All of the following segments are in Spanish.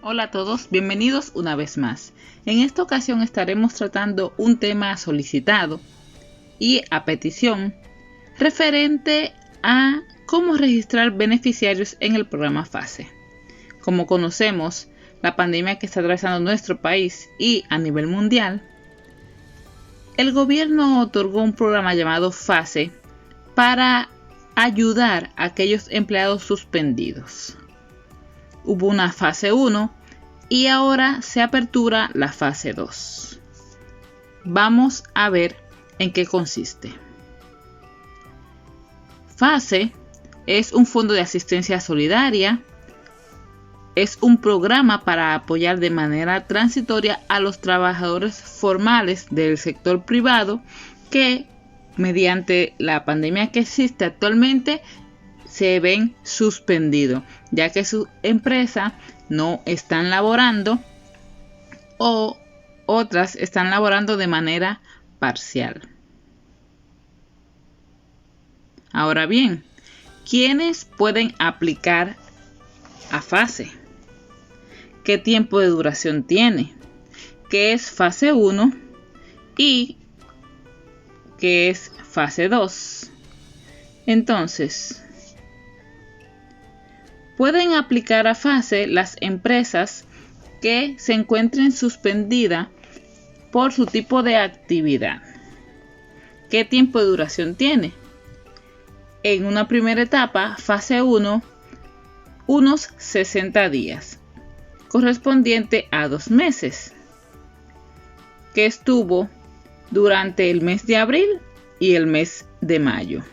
Hola a todos, bienvenidos una vez más. En esta ocasión estaremos tratando un tema solicitado y a petición referente a cómo registrar beneficiarios en el programa FASE. Como conocemos, la pandemia que está atravesando nuestro país y a nivel mundial, el gobierno otorgó un programa llamado FASE para ayudar a aquellos empleados suspendidos. Hubo una fase 1 y ahora se apertura la fase 2. Vamos a ver en qué consiste. FASE es un fondo de asistencia solidaria. Es un programa para apoyar de manera transitoria a los trabajadores formales del sector privado que, mediante la pandemia que existe actualmente, se ven suspendidos, ya que su empresa no están laborando o otras están laborando de manera parcial. Ahora bien, ¿quiénes pueden aplicar a FASE? ¿Qué tiempo de duración tiene? ¿Qué es fase 1? ¿Y qué es fase 2? Entonces, pueden aplicar a FASE las empresas que se encuentren suspendidas por su tipo de actividad. ¿Qué tiempo de duración tiene? En una primera etapa, fase 1, unos 60 días, correspondiente a 2 meses, que estuvo durante el mes de abril y el mes de mayo.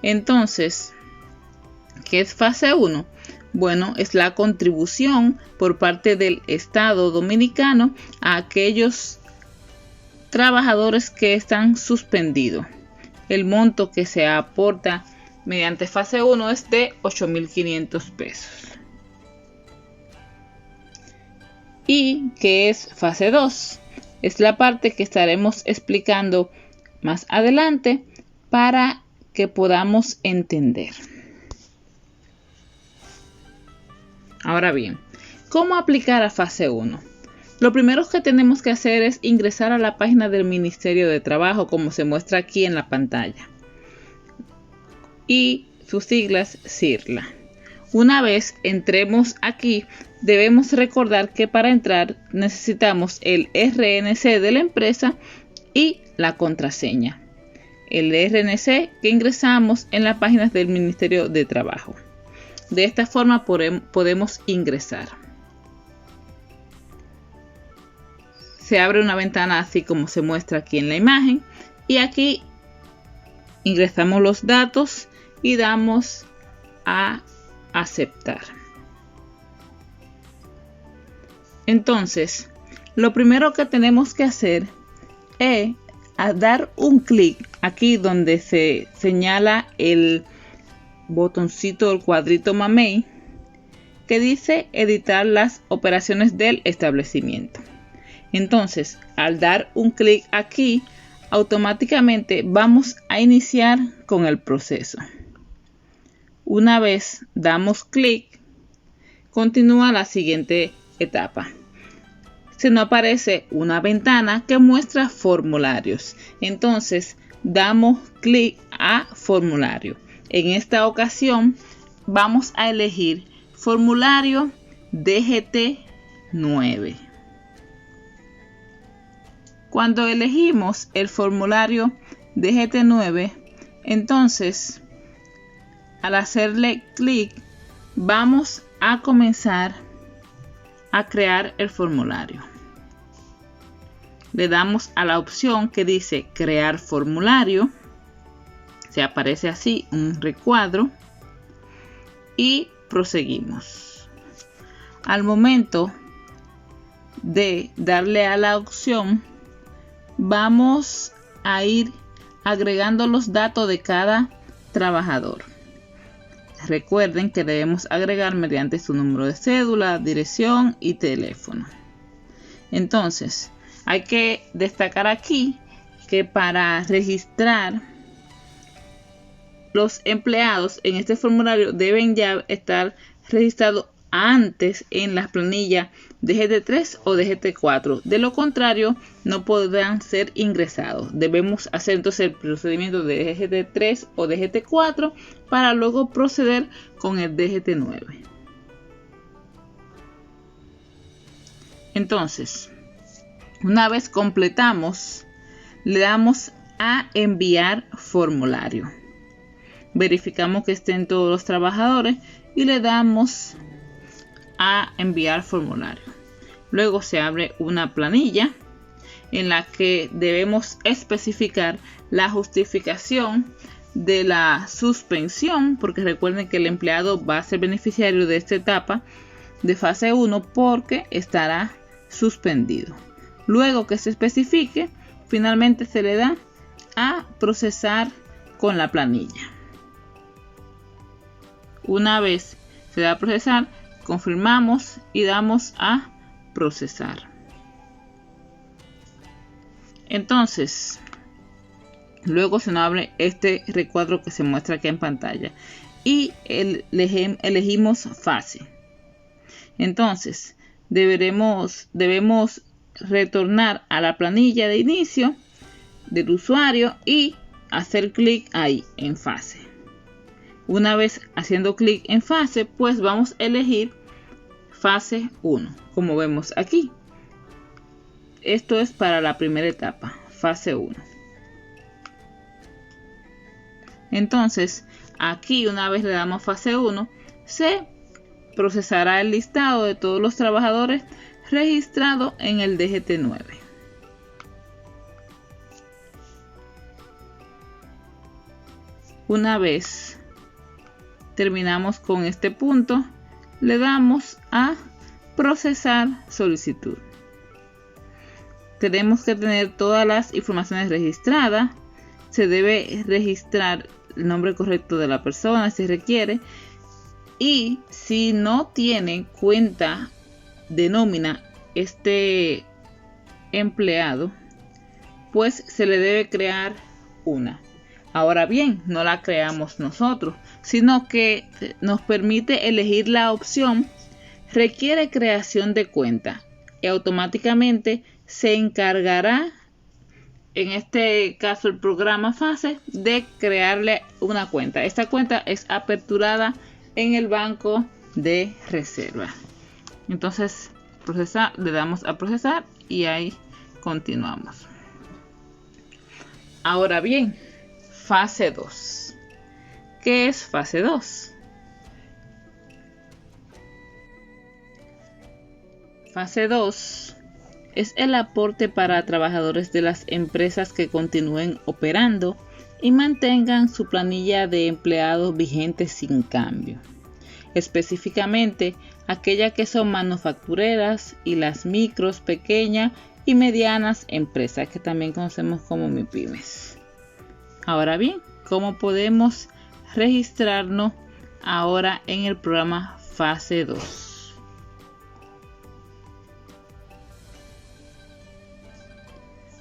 Entonces, ¿qué es fase 1? Bueno, es la contribución por parte del Estado Dominicano a aquellos trabajadores que están suspendidos. El monto que se aporta mediante fase 1 es de 8.500 pesos. ¿Y qué es fase 2? Es la parte que estaremos explicando más adelante para que podamos entender. Ahora bien, ¿cómo aplicar a fase 1? Lo primero que tenemos que hacer es ingresar a la página del Ministerio de Trabajo, como se muestra aquí en la pantalla, y sus siglas SIRLA. Una vez entremos aquí, debemos recordar que para entrar necesitamos el RNC de la empresa y la contraseña. El RNC que ingresamos en las páginas del Ministerio de Trabajo. De esta forma podemos ingresar. Se abre una ventana así como se muestra aquí en la imagen y aquí ingresamos los datos y damos a aceptar. Entonces, lo primero que tenemos que hacer es dar un clic aquí donde se señala el botoncito, el cuadrito mamey, que dice editar las operaciones del establecimiento. Entonces, al dar un clic aquí, automáticamente vamos a iniciar con el proceso. Una vez damos clic, continúa la siguiente etapa. Se nos aparece una ventana que muestra formularios. Entonces, damos clic a formulario. En esta ocasión, vamos a elegir formulario DGT 9. Cuando elegimos el formulario DGT 9, entonces, al hacerle clic, vamos a comenzar a crear el formulario. Le damos a la opción que dice crear formulario. Se aparece así un recuadro y proseguimos. Al momento de darle a la opción, vamos a ir agregando los datos de cada trabajador. Recuerden que debemos agregar mediante su número de cédula, dirección y teléfono. Entonces, hay que destacar aquí que para registrar los empleados en este formulario deben ya estar registrados antes en las planillas de GT3 o de GT4. De lo contrario, no podrán ser ingresados. Debemos hacer entonces el procedimiento de GT3 o de GT4 para luego proceder con el de GT9. Entonces, una vez completamos, le damos a enviar formulario. Verificamos que estén todos los trabajadores y le damos a enviar formulario. Luego se abre una planilla en la que debemos especificar la justificación de la suspensión, porque recuerden que el empleado va a ser beneficiario de esta etapa de fase 1 porque estará suspendido. Luego que se especifique, finalmente se le da a procesar con la planilla. Una vez se da a procesar, confirmamos y damos a procesar. Entonces, luego se nos abre este recuadro que se muestra aquí en pantalla y elegimos fase. Entonces, debemos retornar a la planilla de inicio del usuario y hacer clic ahí en fase. Una vez haciendo clic en fase, pues vamos a elegir fase 1, como vemos aquí. Esto es para la primera etapa, fase 1. Entonces, aquí una vez le damos fase 1, se procesará el listado de todos los trabajadores registrados en el DGT9. Una vez terminamos con este punto, le damos a procesar solicitud. Tenemos que tener todas las informaciones registradas. Se debe registrar el nombre correcto de la persona si requiere. Y si no tiene cuenta de nómina este empleado, pues se le debe crear una. Ahora bien, no la creamos nosotros, sino que nos permite elegir la opción requiere creación de cuenta y automáticamente se encargará, en este caso el programa Fase, de crearle una cuenta. Esta cuenta es aperturada en el banco de reserva. Entonces le damos a procesar y ahí continuamos. Ahora bien, fase 2. ¿Qué es fase 2? Fase 2 es el aporte para trabajadores de las empresas que continúen operando y mantengan su planilla de empleados vigente sin cambio. Específicamente, aquellas que son manufactureras y las micros, pequeñas y medianas empresas, que también conocemos como MIPYMES. Ahora bien, ¿cómo podemos registrarnos ahora en el programa Fase 2?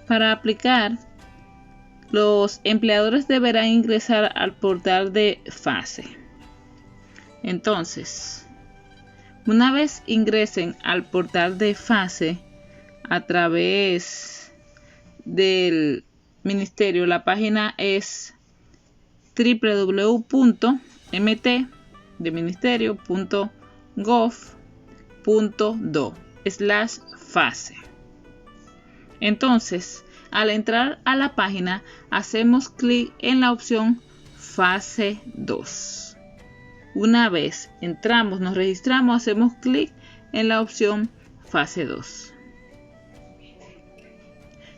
Para aplicar, los empleadores deberán ingresar al portal de Fase. Entonces, una vez ingresen al portal de Fase a través del ministerio, la página es www.mt.gov.do/fase. Entonces, al entrar a la página, hacemos clic en la opción Fase 2. Una vez entramos, nos registramos, hacemos clic en la opción Fase 2.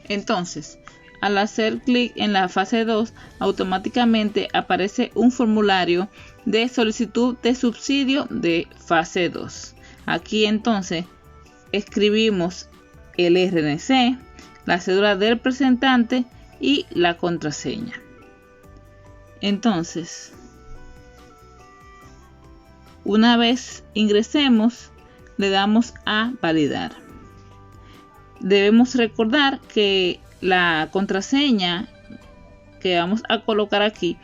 Entonces, al hacer clic en la fase 2, automáticamente aparece un formulario de solicitud de subsidio de fase 2. Aquí entonces escribimos el RNC, la cédula del representante y la contraseña. Entonces, una vez ingresemos, le damos a validar. Debemos recordar que la contraseña que vamos a colocar aquí,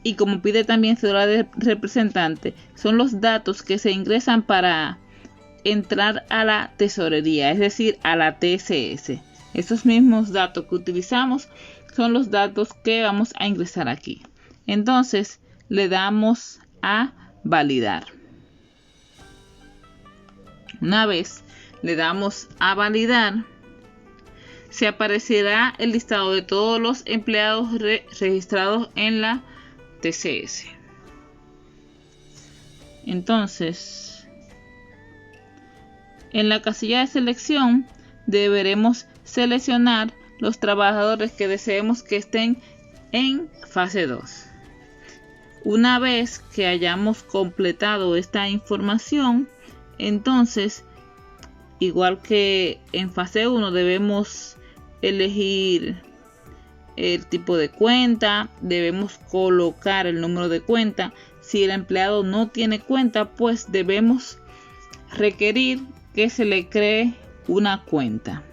y como pide también cédula de representante, son los datos que se ingresan para entrar a la tesorería, es decir, a la TSS. Estos mismos datos que utilizamos son los datos que vamos a ingresar aquí. Entonces le damos a validar. Una vez le damos a validar, se aparecerá el listado de todos los empleados registrados en la TSS. Entonces, en la casilla de selección deberemos seleccionar los trabajadores que deseemos que estén en fase 2. Una vez que hayamos completado esta información, entonces, igual que en fase 1, debemos elegir el tipo de cuenta, debemos colocar el número de cuenta. Si el empleado no tiene cuenta, pues debemos requerir que se le cree una cuenta.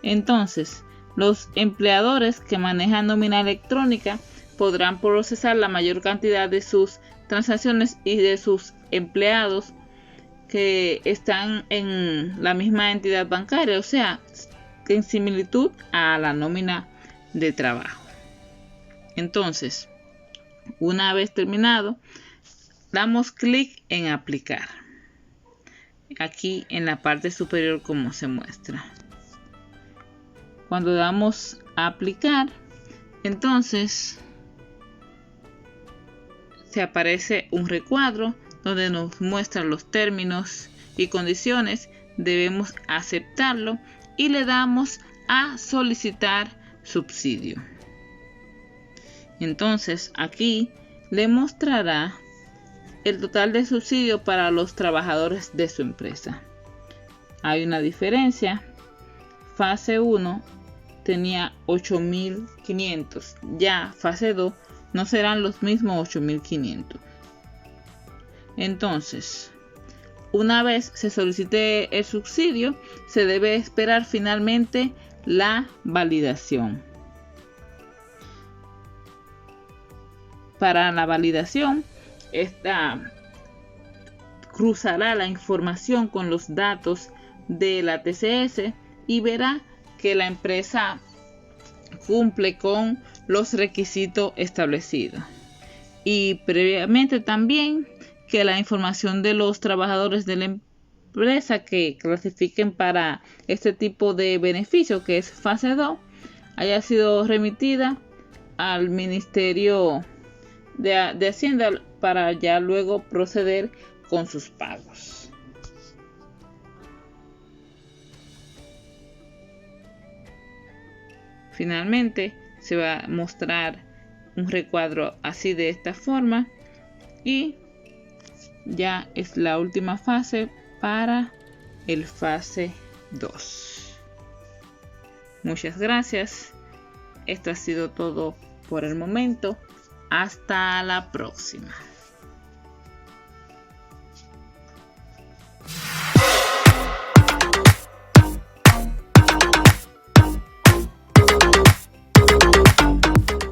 Entonces, los empleadores que manejan nómina electrónica podrán procesar la mayor cantidad de sus transacciones y de sus empleados que están en la misma entidad bancaria, o sea, en similitud a la nómina de trabajo. Entonces, una vez terminado, damos clic en aplicar. Aquí en la parte superior, como se muestra. Cuando damos a aplicar, entonces se aparece un recuadro donde nos muestran los términos y condiciones. Debemos aceptarlo y le damos a solicitar subsidio. Entonces aquí le mostrará el total de subsidio para los trabajadores de su empresa. Hay una diferencia. Fase 1 tenía 8.500. Ya fase 2 no serán los mismos 8.500. Entonces, una vez se solicite el subsidio, se debe esperar finalmente la validación. Para la validación, esta cruzará la información con los datos de la TSS y verá que la empresa cumple con los requisitos establecidos. Y previamente también que la información de los trabajadores de la empresa que clasifiquen para este tipo de beneficio, que es fase 2, haya sido remitida al Ministerio de Hacienda para ya luego proceder con sus pagos. Finalmente se va a mostrar un recuadro así de esta forma y ya es la última fase para el fase 2. Muchas gracias. Esto ha sido todo por el momento. Hasta la próxima.